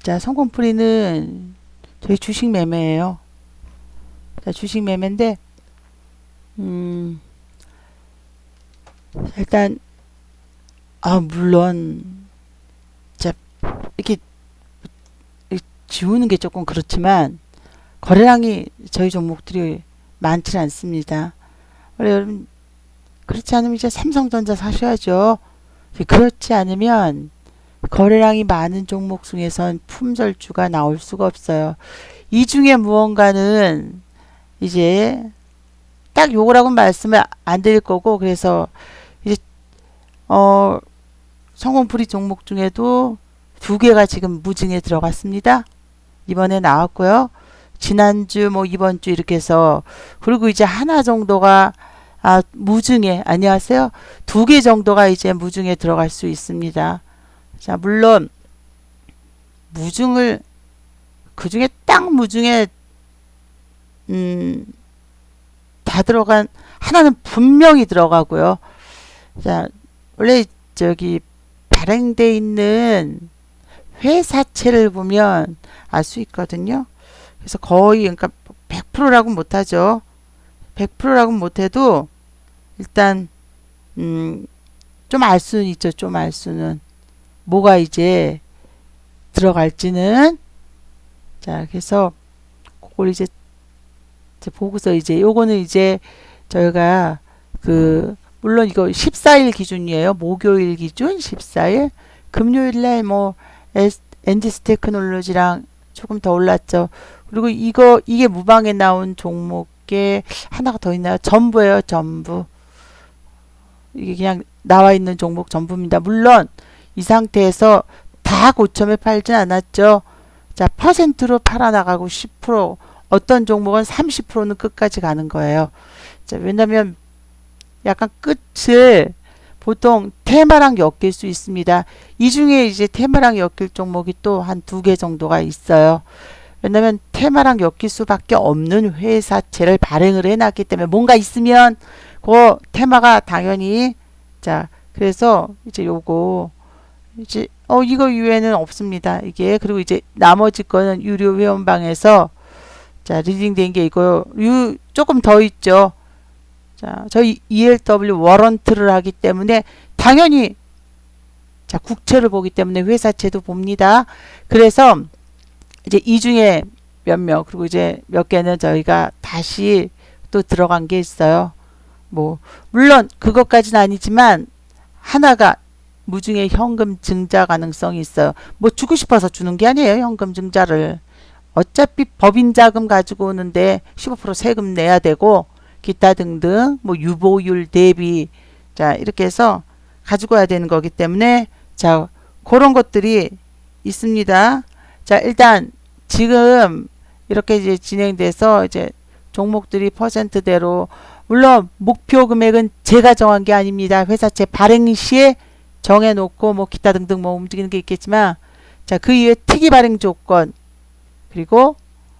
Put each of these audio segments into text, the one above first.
자, 성공풀이는 저희 주식 매매예요. 자, 주식 매매인데, 일단, 물론, 자, 이렇게 지우는 게 조금 그렇지만, 거래량이 저희 종목들이 많지 않습니다. 원래 여러분, 그렇지 않으면 이제 삼성전자 사셔야죠. 그렇지 않으면, 거래량이 많은 종목 중에선 품절주가 나올 수가 없어요. 이 중에 무언가는 이제 딱 요거라고 말씀을 안 드릴 거고, 그래서 이제 성공풀이 종목 중에도 두 개가 지금 무증에 들어갔습니다. 이번에 나왔고요. 지난주 뭐 이번 주 이렇게 해서, 그리고 이제 하나 정도가 무증에, 안녕하세요, 두 개 정도가 이제 무증에 들어갈 수 있습니다. 자, 물론 무증을 그 중에 딱 무증에 다 들어간 하나는 분명히 들어가고요. 자, 원래 저기 발행돼 있는 회사채를 보면 알 수 있거든요. 그래서 거의, 그러니까 100%라고 못하죠. 100%라고 못해도 일단 좀 알 수는 있죠. 좀 알 수는 뭐가 이제 들어갈지는. 자, 그래서 그걸 이제 보고서 이제 요거는 이제 저희가 물론 이거 14일 기준이에요. 목요일 기준 14일. 금요일 날 뭐 엔디스 테크놀로지랑 조금 더 올랐죠. 그리고 이게 무방에 나온 종목에 하나가 더 있나요? 전부예요. 전부. 이게 그냥 나와 있는 종목 전부입니다. 물론 이 상태에서 다 고점에 팔진 않았죠. 자, 퍼센트로 팔아나가고 10%, 어떤 종목은 30%는 끝까지 가는 거예요. 자, 왜냐면 약간 끝을 보통 테마랑 엮일 수 있습니다. 이 중에 이제 테마랑 엮일 종목이 또 한 두 개 정도가 있어요. 왜냐면 테마랑 엮일 수밖에 없는 회사채를 발행을 해놨기 때문에 뭔가 있으면 그 테마가 당연히, 자, 그래서 이제 요거 이제 이거 이외에는 없습니다. 이게. 그리고 이제 나머지 거는 유료 회원방에서 자, 리딩된 게 이거 조금 더 있죠. 자, 저희 ELW 워런트를 하기 때문에 당연히, 자, 국채를 보기 때문에 회사채도 봅니다. 그래서 이제 이 중에 몇몇, 그리고 이제 몇 개는 저희가 다시 또 들어간 게 있어요. 뭐 물론 그것까지는 아니지만 하나가 무중에 현금 증자 가능성이 있어요. 뭐 주고 싶어서 주는 게 아니에요. 현금 증자를. 어차피 법인 자금 가지고 오는데 15% 세금 내야 되고, 기타 등등 뭐 유보율 대비, 자, 이렇게 해서 가지고 와야 되는 거기 때문에, 자, 그런 것들이 있습니다. 자, 일단 지금 이렇게 이제 진행돼서 이제 종목들이 퍼센트대로, 물론 목표 금액은 제가 정한 게 아닙니다. 회사채 발행 시에 정해놓고 뭐 기타 등등 뭐 움직이는 게 있겠지만, 자, 그 이외에 특이 발행 조건, 그리고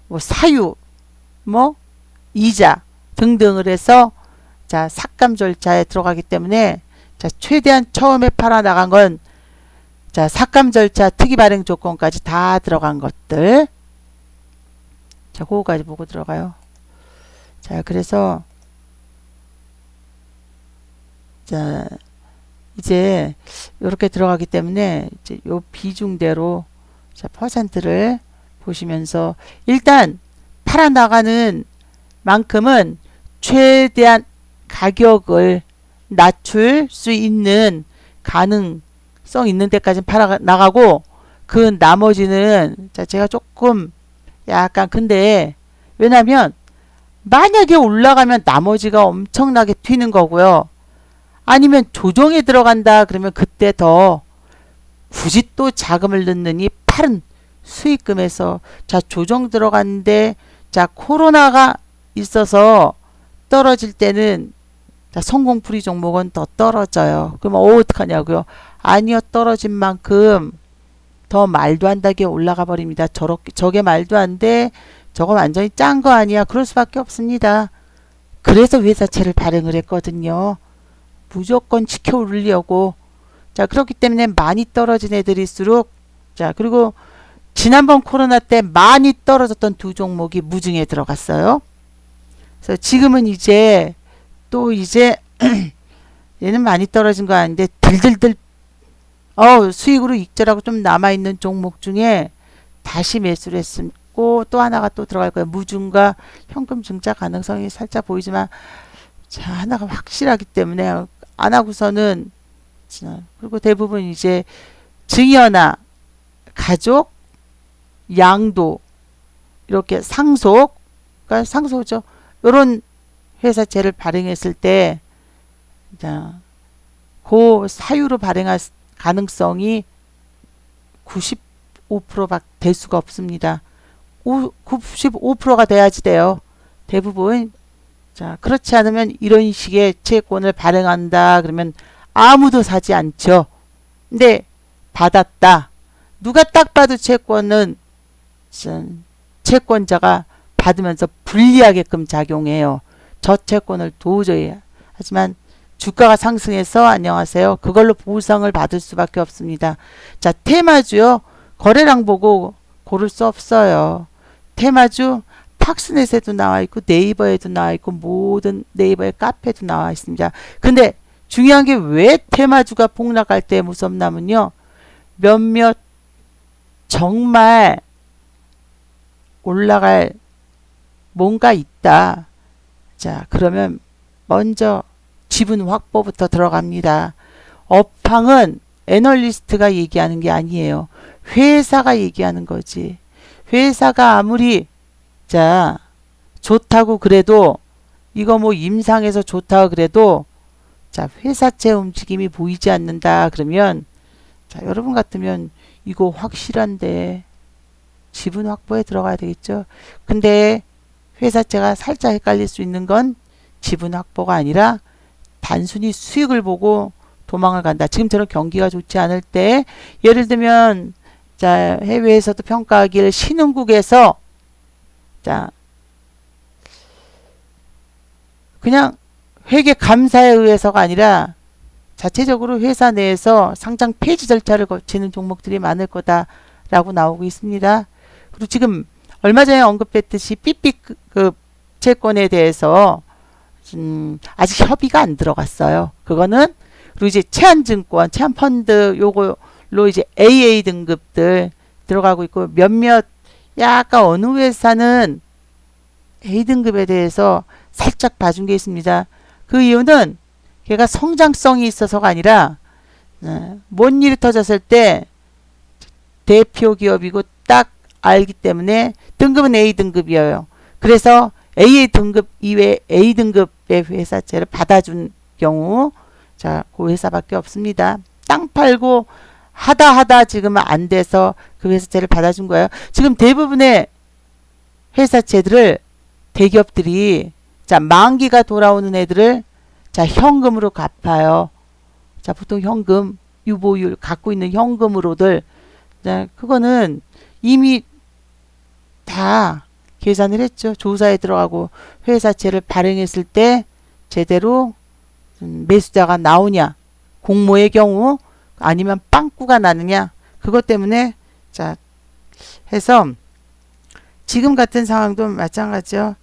뭐 사유, 뭐 이자 등등을 해서, 자, 삭감 절차에 들어가기 때문에, 자, 최대한 처음에 팔아 나간 건, 자, 삭감 절차 특이 발행 조건까지 다 들어간 것들, 자, 그거까지 보고 들어가요. 자, 그래서 자, 이제 이렇게 들어가기 때문에 이제 요 비중대로, 자, 퍼센트를 보시면서 일단 팔아 나가는 만큼은 최대한 가격을 낮출 수 있는 가능성 있는 데까지 팔아 나가고, 그 나머지는, 자, 제가 조금 약간, 근데 왜냐면 만약에 올라가면 나머지가 엄청나게 튀는 거고요. 아니면 조정에 들어간다 그러면 그때 더 굳이 또 자금을 넣느니 파른 수익금에서, 자, 조정 들어갔는데, 자, 코로나가 있어서 떨어질 때는, 자, 성공풀이 종목은 더 떨어져요. 그럼 어떡하냐고요? 아니요, 떨어진 만큼 더 말도 안 되게 올라가 버립니다. 저게 말도 안 돼. 저거 완전히 짠 거 아니야. 그럴 수밖에 없습니다. 그래서 회사채를 발행을 했거든요. 무조건 지켜 오르려고. 자, 그렇기 때문에 많이 떨어진 애들일수록, 자, 그리고 지난번 코로나 때 많이 떨어졌던 두 종목이 무중에 들어갔어요. 그래서 지금은 이제 또 이제 얘는 많이 떨어진 거 아닌데 들들들 수익으로 익절하고 좀 남아있는 종목 중에 다시 매수를 했고 또 하나가 또 들어갈 거예요. 무중과 현금 증자 가능성이 살짝 보이지만 자 하나가 확실하기 때문에 안 하고서는 그리고 대부분 이제 증여나 가족, 양도 이렇게 상속, 그러니까 상소죠. 이런 회사채를 발행했을 때 그 사유로 발행할 가능성이 95%밖에 될 수가 없습니다. 95%가 돼야지 돼요. 대부분. 자, 그렇지 않으면 이런 식의 채권을 발행한다 그러면 아무도 사지 않죠. 근데 받았다. 누가 딱 봐도 채권은 채권자가 받으면서 불리하게끔 작용해요. 저 채권을 도저히. 하지만 주가가 상승해서 안녕하세요. 그걸로 보상을 받을 수밖에 없습니다. 자, 테마주요. 거래량 보고 고를 수 없어요. 테마주 팍스넷에도 나와 있고 네이버에도 나와 있고 모든 네이버의 카페도 나와 있습니다. 근데 중요한 게 왜 테마주가 폭락할 때 무섭냐면요. 몇몇 정말 올라갈 뭔가 있다. 자, 그러면 먼저 지분 확보부터 들어갑니다. 업황은 애널리스트가 얘기하는 게 아니에요. 회사가 얘기하는 거지. 회사가 아무리 자 좋다고 그래도 이거 뭐 임상에서 좋다고 그래도 자 회사채 움직임이 보이지 않는다 그러면 자 여러분 같으면 이거 확실한데 지분 확보에 들어가야 되겠죠. 근데 회사채가 살짝 헷갈릴 수 있는 건 지분 확보가 아니라 단순히 수익을 보고 도망을 간다. 지금처럼 경기가 좋지 않을 때 예를 들면 자 해외에서도 평가하기를 신흥국에서 자 그냥 회계 감사에 의해서가 아니라 자체적으로 회사 내에서 상장 폐지 절차를 거치는 종목들이 많을 거다라고 나오고 있습니다. 그리고 지금 얼마 전에 언급했듯이 삐삐급 채권에 대해서 아직 협의가 안 들어갔어요. 그거는 그리고 이제 채한증권, 채한펀드 요걸로 이제 AA 등급들 들어가고 있고 몇몇 약간 어느 회사는 A 등급에 대해서 살짝 봐준 게 있습니다. 그 이유는 걔가 성장성이 있어서가 아니라 뭔 일이 터졌을 때 대표 기업이고 딱 알기 때문에 등급은 A 등급이에요. 그래서 AA 등급 이외에 A 등급의 회사채를 받아준 경우 자, 그 회사밖에 없습니다. 땅 팔고 하다 지금은 안 돼서 그 회사채를 받아준 거예요. 지금 대부분의 회사채들을 대기업들이 자 만기가 돌아오는 애들을 자 현금으로 갚아요. 자 보통 현금 유보율 갖고 있는 현금으로들 자 그거는 이미 다 계산을 했죠. 조사에 들어가고 회사채를 발행했을 때 제대로 매수자가 나오냐 공모의 경우 아니면 빵꾸가 나느냐 그것 때문에 자 해서 지금 같은 상황도 마찬가지죠.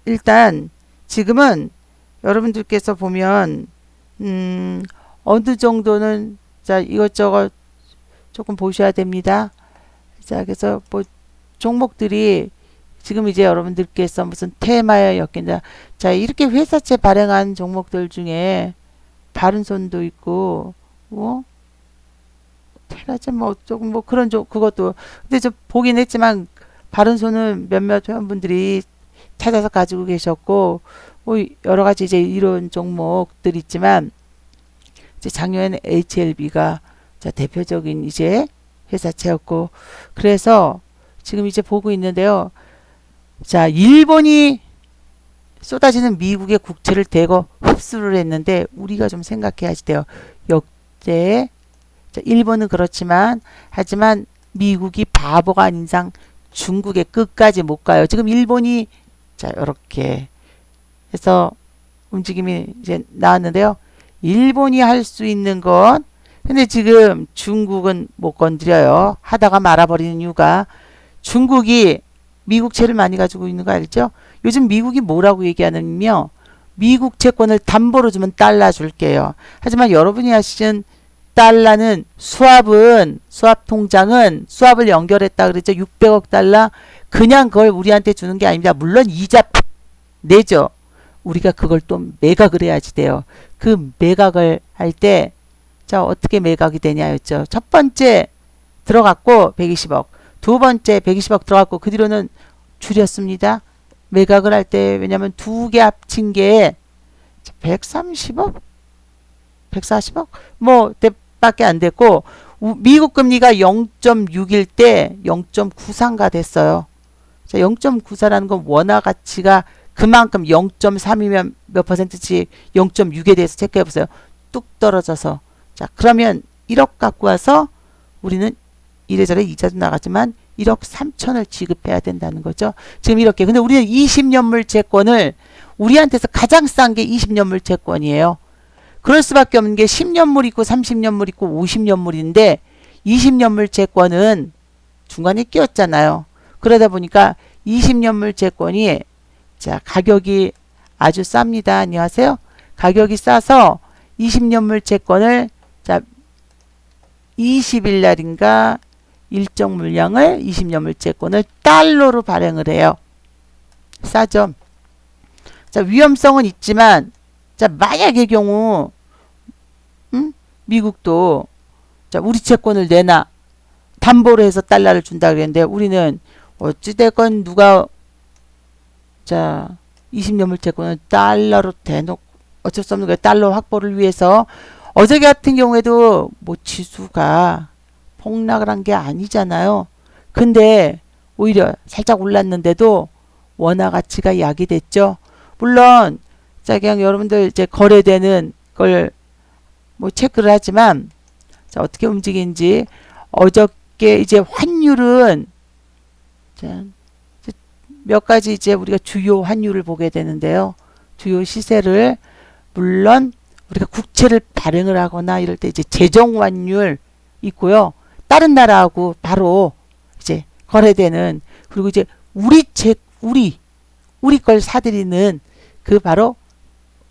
일단 지금은 여러분들께서 보면 어느 정도는 자 이것저것 조금 보셔야 됩니다. 자 그래서 뭐 종목들이 지금 이제 여러분들께서 무슨 테마에 엮인다. 자 이렇게 회사채 발행한 종목들 중에 바른손도 있고 뭐 테라젠 뭐 조금 뭐 그런 그것도 근데 저 보긴 했지만 바른손은 몇몇 회원분들이 찾아서 가지고 계셨고 뭐 여러 가지 이제 이런 종목들 있지만 이제 작년에는 HLB가 자 대표적인 이제 회사채였고 그래서 지금 이제 보고 있는데요. 자 일본이 쏟아지는 미국의 국채를 대거 흡수를 했는데 우리가 좀 생각해야지 돼요. 역대 자, 일본은 그렇지만 하지만 미국이 바보가 아닌 이상 중국의 끝까지 못 가요. 지금 일본이 자 이렇게 해서 움직임이 이제 나왔는데요. 일본이 할 수 있는 건 근데 지금 중국은 못 건드려요. 하다가 말아버리는 이유가 중국이 미국채를 많이 가지고 있는 거 알죠? 요즘 미국이 뭐라고 얘기하냐면요. 미국 채권을 담보로 주면 달러 줄게요. 하지만 여러분이 아시는 달러는 수압 통장은 수압을 연결했다 그랬죠. 600억 달러 그냥 그걸 우리한테 주는 게 아닙니다. 물론 이자 내죠. 우리가 그걸 또 매각을 해야지 돼요. 그 매각을 할 때 자 어떻게 매각이 되냐였죠. 첫 번째 들어갔고 120억 두 번째 120억 들어갔고 그 뒤로는 줄였습니다. 매각을 할 때 왜냐면 두 개 합친 게 130억 140억 뭐 밖에 안 됐고 미국 금리가 0.6일 때 0.93가 됐어요. 자, 0.94라는 건 원화 가치가 그만큼 0.3이면 몇 퍼센트씩 0.6에 대해서 체크해 보세요. 뚝 떨어져서. 자, 그러면 1억 갖고 와서 우리는 이래저래 이자도 나갔지만 1억 3천을 지급해야 된다는 거죠. 지금 이렇게. 근데 우리는 20년물 채권을 우리한테서 가장 싼 게 20년물 채권이에요. 그럴 수밖에 없는 게 10년물 있고 30년물 있고 50년물인데 20년물 채권은 중간에 끼었잖아요. 그러다 보니까 20년물 채권이 자 가격이 아주 쌉니다. 안녕하세요. 가격이 싸서 20년물 채권을 자 20일 날인가 일정 물량을 20년물 채권을 달러로 발행을 해요. 싸죠. 자 위험성은 있지만 자 만약의 경우 미국도 자 우리 채권을 내놔 담보로 해서 달러를 준다 그랬는데 우리는 어찌됐건 누가 자 20년물 채권을 달러로 대놓고 어쩔 수 없는 거예요. 달러 확보를 위해서 어제 같은 경우에도 뭐 지수가 폭락을 한 게 아니잖아요. 근데 오히려 살짝 올랐는데도 원화 가치가 야기됐죠. 물론 자 그냥 여러분들 이제 거래되는 걸 뭐 체크를 하지만 자 어떻게 움직이는지 어저께 이제 환율은 자 몇 가지 이제 우리가 주요 환율을 보게 되는데요. 주요 시세를 물론 우리가 국채를 발행을 하거나 이럴 때 이제 재정 환율 있고요. 다른 나라하고 바로 이제 거래되는 그리고 이제 우리 걸 사들이는 그 바로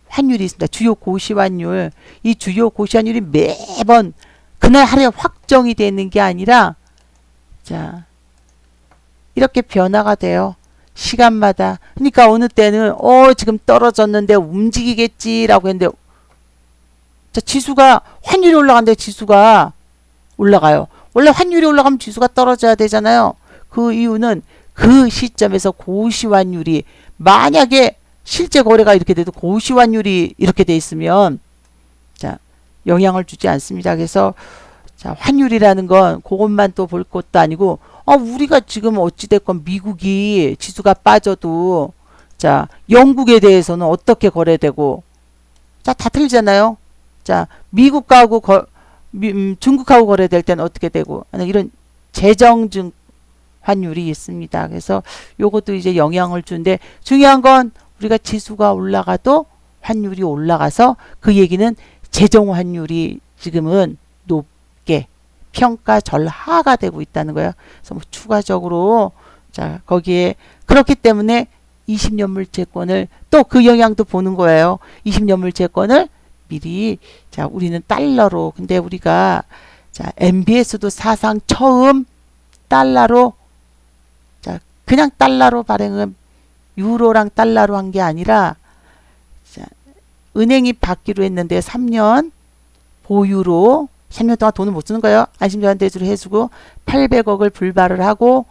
환율이 있습니다. 주요 고시 환율. 이 주요 고시 환율이 매번 그날 하루에 확정이 되는 게 아니라 자 이렇게 변화가 돼요. 시간마다. 그러니까 어느 때는 지금 떨어졌는데 움직이겠지라고 했는데 자 지수가 환율이 올라간데 지수가 올라가요. 원래 환율이 올라가면 지수가 떨어져야 되잖아요. 그 이유는 그 시점에서 고시 환율이 만약에 실제 거래가 이렇게 돼도 고시 환율이 이렇게 돼 있으면 자 영향을 주지 않습니다. 그래서 자 환율이라는 건 그것만 또 볼 것도 아니고 우리가 지금 어찌됐건 미국이 지수가 빠져도 자 영국에 대해서는 어떻게 거래되고 자 다 틀리잖아요. 자 미국하고 중국하고 거래될 때는 어떻게 되고 이런 재정증 환율이 있습니다. 그래서 요것도 이제 영향을 주는데 중요한 건 우리가 지수가 올라가도 환율이 올라가서 그 얘기는 재정 환율이 지금은 높게 평가 절하가 되고 있다는 거예요. 그래서 뭐 추가적으로 자 거기에 그렇기 때문에 20년물 채권을 또 그 영향도 보는 거예요. 20년물 채권을 미리 자 우리는 달러로 근데 우리가 자 MBS도 사상 처음 달러로 자 그냥 달러로 발행은 유로랑 달러로 한 게 아니라 자, 은행이 받기로 했는데 3년 보유로 3년 동안 돈을 못 쓰는 거예요. 안심자산대출을 해주고 800억을 불발을 하고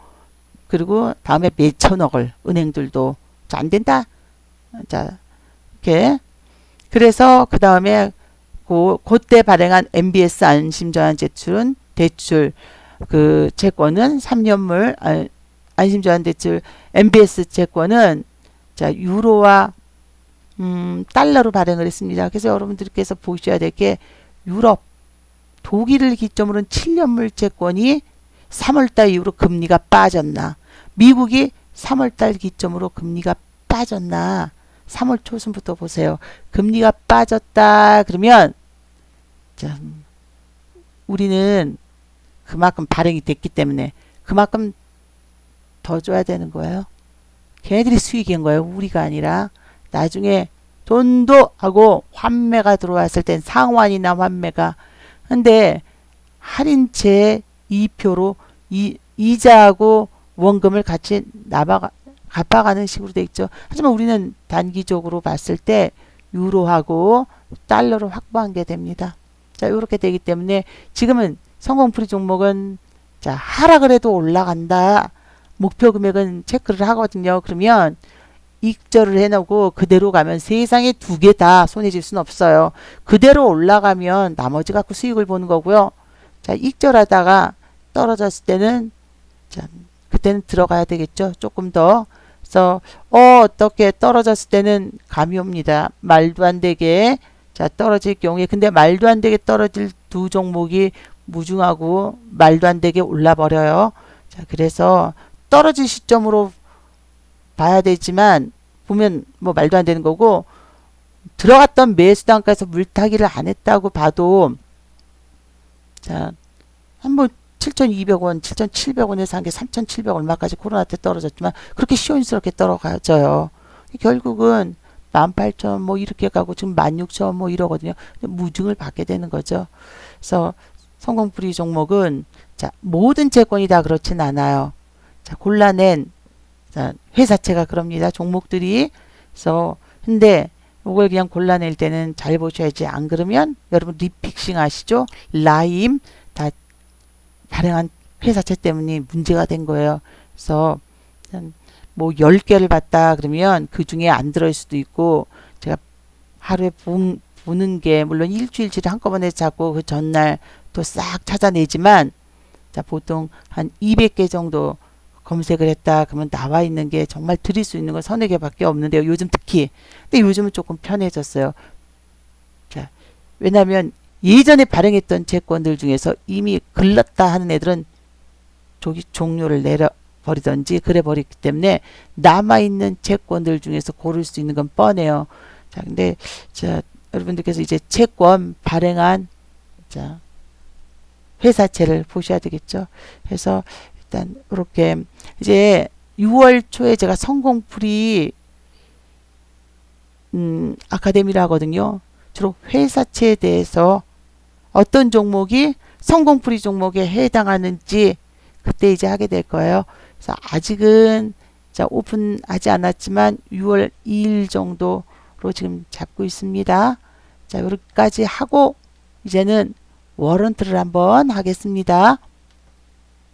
그리고 다음에 몇천억을 은행들도 자, 안 된다. 자 이렇게 그래서 그 다음에 그때 발행한 MBS 안심자산대출은 대출 그 채권은 3년물 안심자산대출 MBS 채권은 자 유로와 달러로 발행을 했습니다. 그래서 여러분들께서 보셔야 될 게 유럽 독일을 기점으로는 7년물 채권이 3월달 이후로 금리가 빠졌나 미국이 3월달 기점으로 금리가 빠졌나 3월 초순부터 보세요. 금리가 빠졌다 그러면 자, 우리는 그만큼 발행이 됐기 때문에 그만큼 더 줘야 되는 거예요. 걔네들이 수익인 거예요. 우리가 아니라. 나중에 돈도 하고 환매가 들어왔을 땐 상환이나 환매가. 근데 할인채 2표로 이자하고 원금을 같이 갚아가는 식으로 돼 있죠. 하지만 우리는 단기적으로 봤을 때 유로하고 달러로 확보한 게 됩니다. 자, 이렇게 되기 때문에 지금은 성공풀이 종목은 자, 하락을 해도 올라간다. 목표 금액은 체크를 하거든요. 그러면 익절을 해놓고 그대로 가면 세상에 두 개 다 손해질 수는 없어요. 그대로 올라가면 나머지 갖고 수익을 보는 거고요. 자, 익절하다가 떨어졌을 때는 자, 그때는 들어가야 되겠죠. 조금 더. 그래서 어떻게 떨어졌을 때는 감이 옵니다. 말도 안 되게 자, 떨어질 경우에. 근데 말도 안 되게 떨어질 두 종목이 무중하고 말도 안 되게 올라 버려요. 자, 그래서 떨어질 시점으로 봐야 되지만 보면 뭐 말도 안 되는 거고, 들어갔던 매수 단가에서 물타기를 안 했다고 봐도 자, 한번 7,200원, 7,700원에서 한 게 3,700 얼마까지 코로나 때 떨어졌지만 그렇게 시원스럽게 떨어져요. 결국은 18,000 뭐 이렇게 가고 지금 16,000 뭐 이러거든요. 무중을 받게 되는 거죠. 그래서 성공풀이 종목은 자, 모든 채권이 다 그렇진 않아요. 자, 골라낸 자, 회사채가 그럽니다. 종목들이. 그래서 근데 이걸 그냥 골라낼 때는 잘 보셔야지. 안 그러면 여러분 리픽싱 아시죠? 라임 다 발행한 회사채 때문에 문제가 된 거예요. 그래서 뭐 10개를 봤다 그러면 그 중에 안 들어올 수도 있고, 제가 하루에 보는 게 물론 일주일치를 한꺼번에 잡고 그 전날 또 싹 찾아내지만 자, 보통 한 200개 정도 검색을 했다 그러면 나와 있는 게 정말 드릴 수 있는 건 서너 개밖에 없는데요. 요즘 특히. 근데 요즘은 조금 편해졌어요. 자, 왜냐하면 예전에 발행했던 채권들 중에서 이미 글렀다 하는 애들은 종료를 내려버리던지 그래 버리기 때문에 남아있는 채권들 중에서 고를 수 있는 건 뻔해요. 자, 근데 자, 여러분들께서 이제 채권 발행한 자, 회사채를 보셔야 되겠죠. 그래서 일단 이렇게 이제 6월 초에 제가 성공풀이 아카데미를 하거든요. 주로 회사채에 대해서 어떤 종목이 성공풀이 종목에 해당하는지 그때 이제 하게 될 거예요. 그래서 아직은 자, 오픈하지 않았지만 6월 2일 정도로 지금 잡고 있습니다. 자, 여기까지 하고 이제는 워런트를 한번 하겠습니다.